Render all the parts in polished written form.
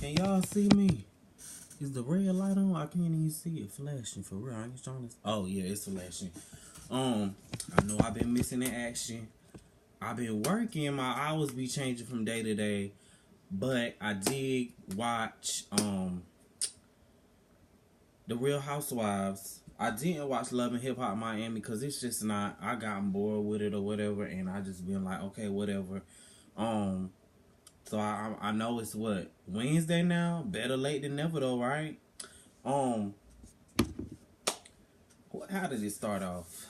Can y'all see me? Is the red light on? I can't even see it flashing for real. I ain't trying to. Oh yeah, it's flashing. I know I've been missing in action. I've been working. My hours be changing from day to day, but I did watch the Real Housewives. I didn't watch Love and Hip Hop Miami because it's just not. I got bored with it or whatever, and I just been like, okay, whatever. Um, so I know it's what Wednesday now. Better late than never though, right? Um, how did it start off?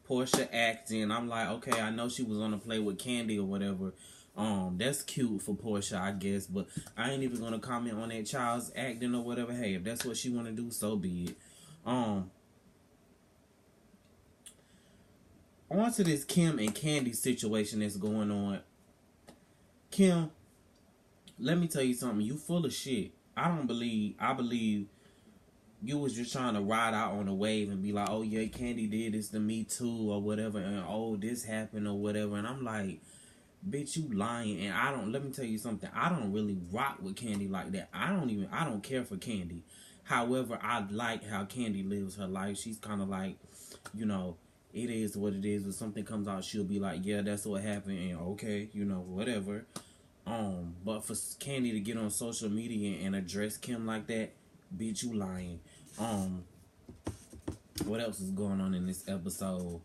Porsha acting. I'm like, okay, I know she was on a play with Candy or whatever. That's cute for Porsha, I guess, but I ain't even gonna comment on that child's acting or whatever. Hey, if that's what she wanna do, so be it. On to this Kim and Candy situation that's going on. Kim, let me tell you something. You full of shit. I believe you was just trying to ride out on a wave and be like, oh yeah, Candy did this to me too or whatever, and oh this happened or whatever, and I'm like, bitch, you lying. And let me tell you something, I don't really rock with Candy like that. I don't care for Candy. However, I like how Candy lives her life. She's kind of like, you know, it is what it is. If something comes out, she'll be like, yeah, that's what happened, and okay, you know, whatever. But for Candy to get on social media and address Kim like that, bitch, you lying. What else is going on in this episode?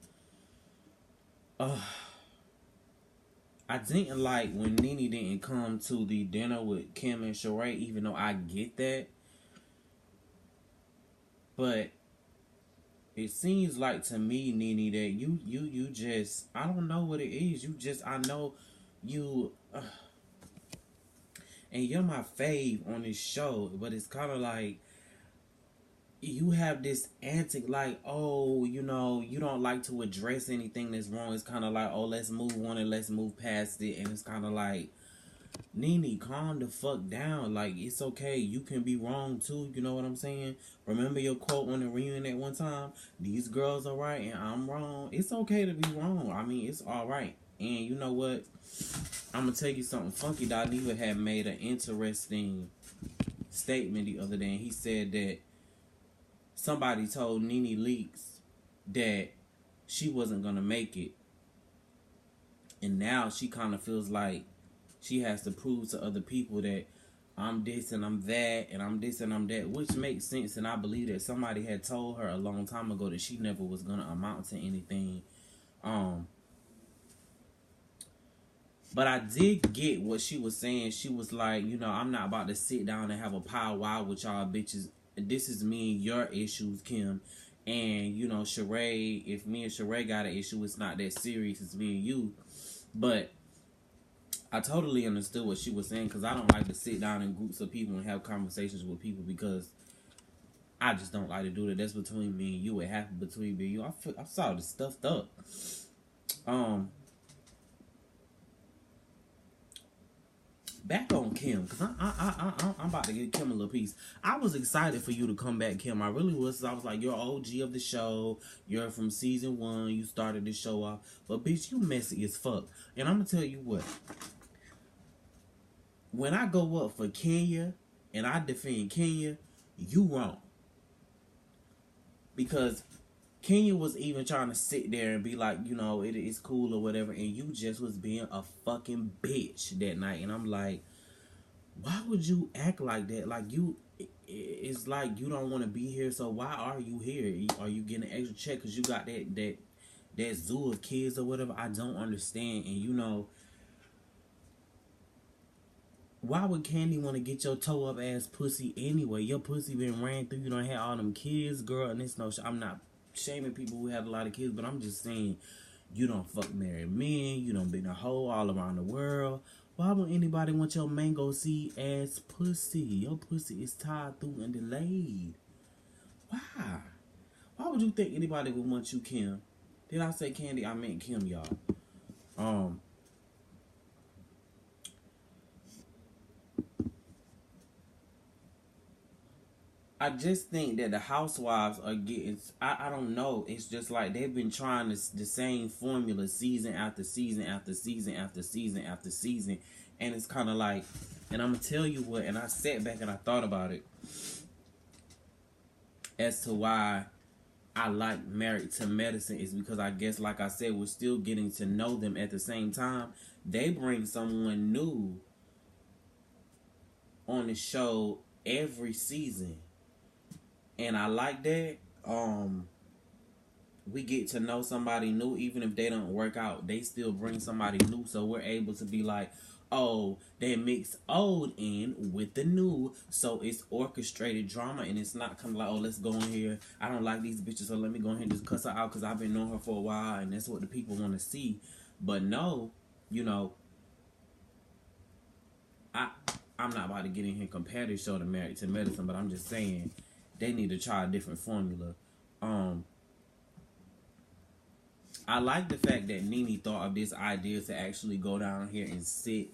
I didn't like when Nene didn't come to the dinner with Kim and Sheree, even though I get that. But it seems like to me, Nene, that you just, I don't know what it is. I know you, and you're my fave on this show, but it's kind of like, you have this antic, like, oh, you know, you don't like to address anything that's wrong. It's kind of like, oh, let's move on and let's move past it. And it's kind of like, Nene, calm the fuck down. Like, it's okay. You can be wrong too. You know what I'm saying? Remember your quote on the reunion at one time? These girls are right and I'm wrong. It's okay to be wrong. I mean, it's all right. And you know what? I'm going to tell you something. Funky Dineva had made an interesting statement the other day. And he said that somebody told Nene Leakes that she wasn't going to make it. And now she kind of feels like she has to prove to other people that I'm this and I'm that and I'm this and I'm that, which makes sense. And I believe that somebody had told her a long time ago that she never was going to amount to anything. But I did get what she was saying. She was like, you know, I'm not about to sit down and have a powwow with y'all bitches. This is me and your issues, Kim. And, you know, Sheree, if me and Sheree got an issue, it's not that serious. It's me and you. But I totally understood what she was saying, because I don't like to sit down in groups of people and have conversations with people, because I just don't like to do that. That's between me and you. It happened between me and you. I saw this stuffed up. Back on Kim, because I'm about to give Kim a little piece. I was excited for you to come back, Kim. I really was. I was like, you're OG of the show. You're from season 1. You started the show off. But, bitch, you messy as fuck. And I'm going to tell you what. When I go up for Kenya and I defend Kenya, you wrong. Because Kenya was even trying to sit there and be like, you know, it's cool or whatever, and you just was being a fucking bitch that night. And I'm like, why would you act like that? Like, it's like you don't want to be here, so why are you here? Are you getting an extra check because you got that zoo of kids or whatever? I don't understand. And you know, why would Candy want to get your toe up ass pussy anyway? Your pussy been ran through. You don't have all them kids, girl. And it's no, I'm not shaming people who have a lot of kids, but I'm just saying, you don't fuck married men. You don't been a hoe all around the world. Why would anybody want your mango seed ass pussy? Your pussy is tied through and delayed. Why? Why would you think anybody would want you, Kim? Did I say Candy? I meant Kim, y'all. I just think that the housewives are getting, I don't know, it's just like they've been trying the same formula season after season after season after season after season, and it's kind of like, And I'm gonna tell you what, and I sat back and I thought about it as to why I like Married to Medicine is because I guess, like I said, we're still getting to know them at the same time. They bring someone new on the show every season. And I like that. We get to know somebody new, even if they don't work out, they still bring somebody new. So we're able to be like, oh, they mix old in with the new. So it's orchestrated drama, and it's not coming like, oh, let's go in here. I don't like these bitches, so let me go ahead and just cuss her out because I've been knowing her for a while, and that's what the people want to see. But no, you know, I'm not about to get in here and compare this show to Married to Medicine, but I'm just saying they need to try a different formula. I like the fact that Nene thought of this idea to actually go down here and sit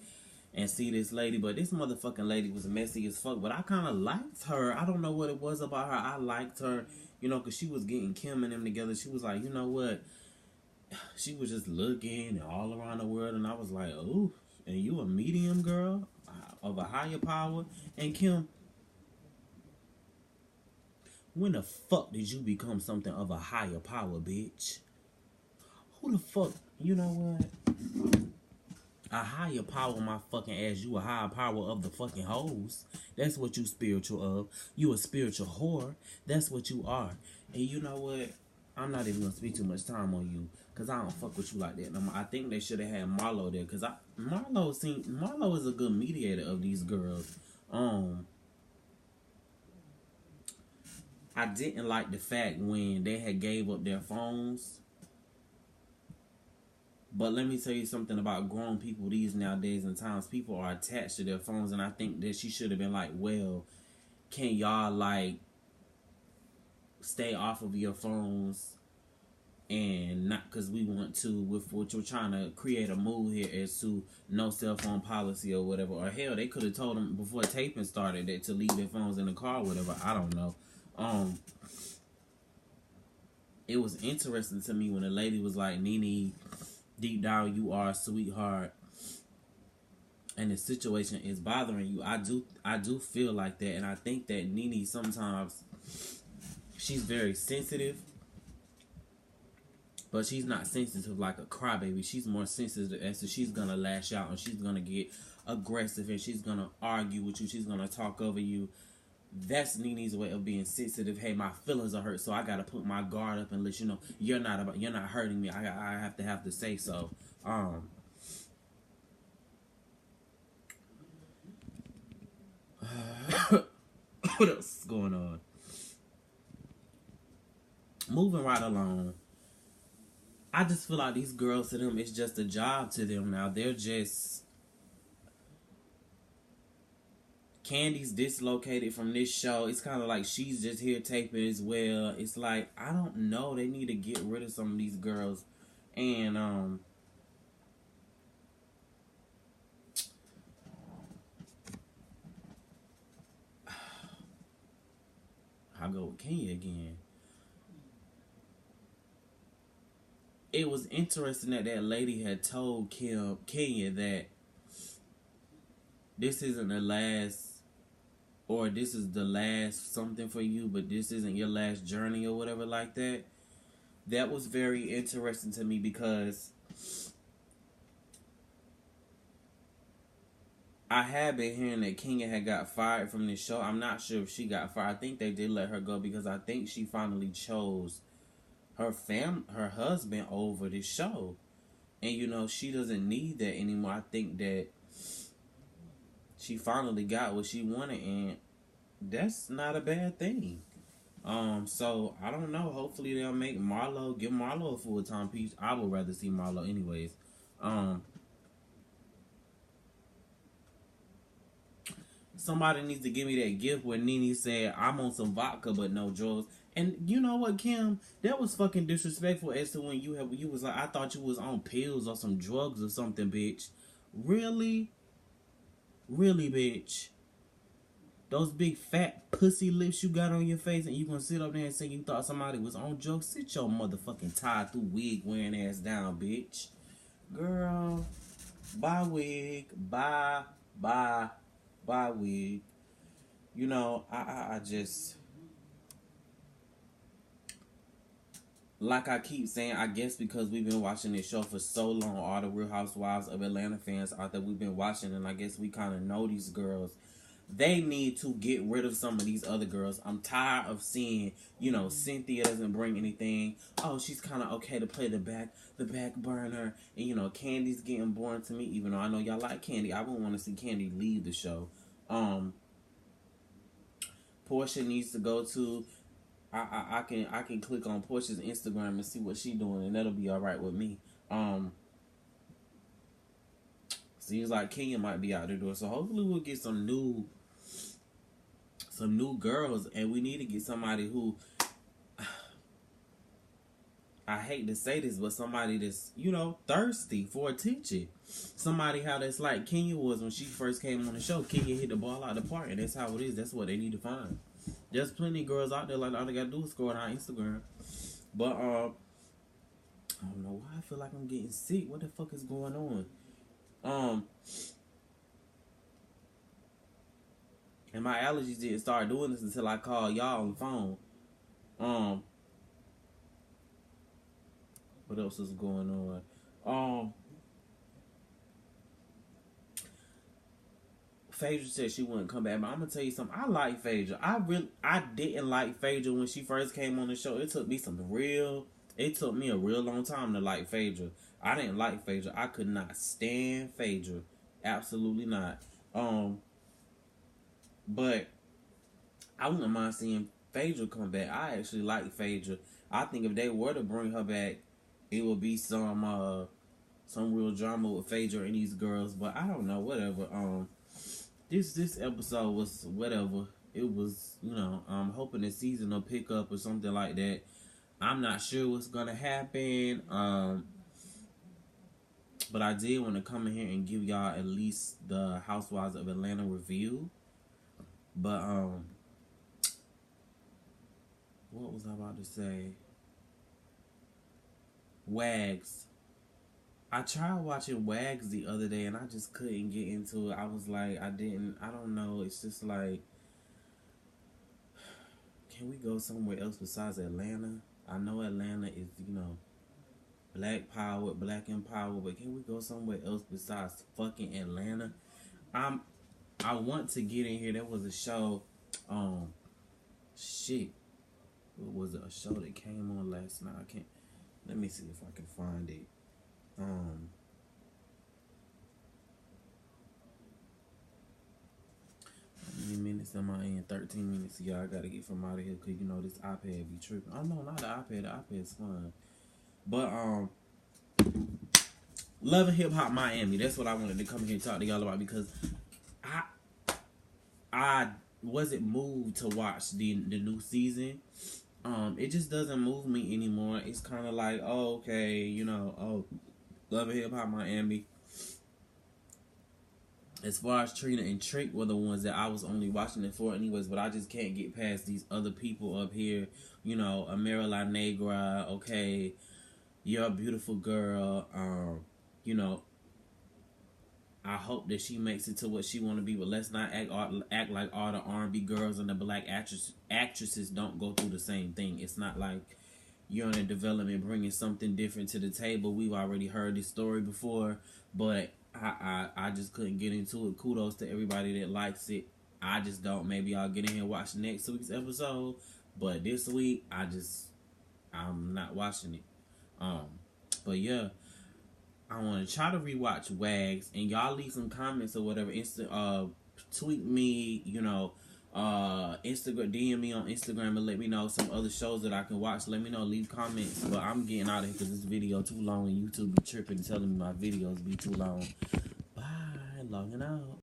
and see this lady, but this motherfucking lady was messy as fuck. But I kind of liked her. I don't know what it was about her. I liked her, you know, because she was getting Kim and them together. She was like, you know what? She was just looking all around the world, and I was like, ooh, and you a medium girl of a higher power? And Kim, when the fuck did you become something of a higher power, bitch? Who the fuck? You know what? A higher power, my fucking ass. You a higher power of the fucking hoes. That's what you spiritual of. You a spiritual whore. That's what you are. And you know what? I'm not even gonna spend too much time on you because I don't fuck with you like that. I think they should have had Marlo there because Marlo is a good mediator of these girls. I didn't like the fact when they had gave up their phones. But let me tell you something about grown people these nowadays and times. People are attached to their phones, and I think that she should have been like, well, can y'all, like, stay off of your phones and not because we want to, with what you're trying to create a mood here as to no cell phone policy or whatever. Or hell, they could have told them before taping started that to leave their phones in the car or whatever. I don't know. It was interesting to me when the lady was like, Nene, deep down you are a sweetheart and the situation is bothering you. I do feel like that, and I think that Nene sometimes she's very sensitive, but she's not sensitive like a crybaby. She's more sensitive as to she's gonna lash out and she's gonna get aggressive and she's gonna argue with you. She's gonna talk over you. That's Nene's way of being sensitive. Hey, my feelings are hurt, so I gotta put my guard up and let you know you're not hurting me. I have to say so. What else is going on? Moving right along. I just feel like these girls, to them, it's just a job to them now. They're just Candy's dislocated from this show. It's kind of like she's just here taping as well. It's like, I don't know. They need to get rid of some of these girls. And, I'll go with Kenya again. It was interesting that that lady had told Kenya that this isn't the last, or this is the last something for you, but this isn't your last journey or whatever like that. That was very interesting to me because I had been hearing that Kenya had got fired from this show. I'm not sure if she got fired. I think they did let her go because I think she finally chose her husband over this show. And you know, she doesn't need that anymore. I think that she finally got what she wanted, and that's not a bad thing. So I don't know. Hopefully they'll give Marlo a full-time piece. I would rather see Marlo anyways. Somebody needs to give me that gift where Nene said, I'm on some vodka but no drugs. And you know what, Kim? That was fucking disrespectful as to when you was like, I thought you was on pills or some drugs or something, bitch. Really? Really, bitch? Those big fat pussy lips you got on your face and you gonna sit up there and say you thought somebody was on drugs? Sit your motherfucking tied through wig wearing ass down, bitch. Girl, bye wig. Bye. buy a wig. You know, I just, like I keep saying, I guess because we've been watching this show for so long, all the Real Housewives of Atlanta fans out there we've been watching, and I guess we kind of know these girls. They need to get rid of some of these other girls. I'm tired of seeing, you know, Cynthia doesn't bring anything. Oh, she's kind of okay to play the back burner. And, you know, Candy's getting boring to me, even though I know y'all like Candy. I wouldn't want to see Candy leave the show. Porsha needs to go to. I can click on Porsha's Instagram and see what she's doing, and that'll be all right with me. Seems like Kenya might be out the door, so hopefully we'll get some new girls, and we need to get somebody who, I hate to say this, but somebody that's, you know, thirsty for attention. Somebody how that's like Kenya was when she first came on the show. Kenya hit the ball out of the park, and that's how it is. That's what they need to find. There's plenty of girls out there like all they gotta do is scroll on Instagram. But I don't know why I feel like I'm getting sick. What the fuck is going on? And my allergies didn't start doing this until I called y'all on the phone. What else is going on? Phaedra said she wouldn't come back, but I'm gonna tell you something. I like Phaedra. I didn't like Phaedra when she first came on the show. It took me a real long time to like Phaedra. I didn't like Phaedra. I could not stand Phaedra. Absolutely not. But I wouldn't mind seeing Phaedra come back. I actually like Phaedra. I think if they were to bring her back, it would be some real drama with Phaedra and these girls. But I don't know. Whatever. This episode was whatever. It was, you know, I'm hoping the season will pick up or something like that. I'm not sure what's gonna happen. But I did want to come in here and give y'all at least the Housewives of Atlanta review. But what was I about to say? Wags. I tried watching Wags the other day and I just couldn't get into it. I was like, I don't know. It's just like, can we go somewhere else besides Atlanta? I know Atlanta is, you know, black power, black empower, but can we go somewhere else besides fucking Atlanta? I want to get in here. There was a show, shit. What was it? A show that came on last night. I can't, let me see if I can find it. How many minutes am I in? 13 minutes. Y'all, I gotta get from out of here because, you know, this iPad be tripping. Oh, no, not the iPad. The iPad's fun. But, Love and Hip Hop Miami. That's what I wanted to come here and talk to y'all about because I wasn't moved to watch the new season. It just doesn't move me anymore. It's kind of like, oh, okay, you know, oh, Love and Hip Hop Miami. As far as Trina and Trick were the ones that I was only watching it for anyways, but I just can't get past these other people up here. You know, Amira La Negra, okay, you're a beautiful girl. You know, I hope that she makes it to what she want to be, but let's not act like all the R&B girls and the black actresses don't go through the same thing. It's not like you're in a development bringing something different to the table. We've already heard this story before, but I just couldn't get into it. Kudos to everybody that likes it. I just don't. Maybe I'll get in here and watch next week's episode, but this week I'm not watching it. But yeah, I want to try to rewatch Wags, and y'all leave some comments or whatever. Tweet me, you know, Instagram, DM me on Instagram and let me know some other shows that I can watch. Let me know, leave comments. But I'm getting out of here because this video too long and YouTube be tripping and telling me my videos be too long. Bye, logging out.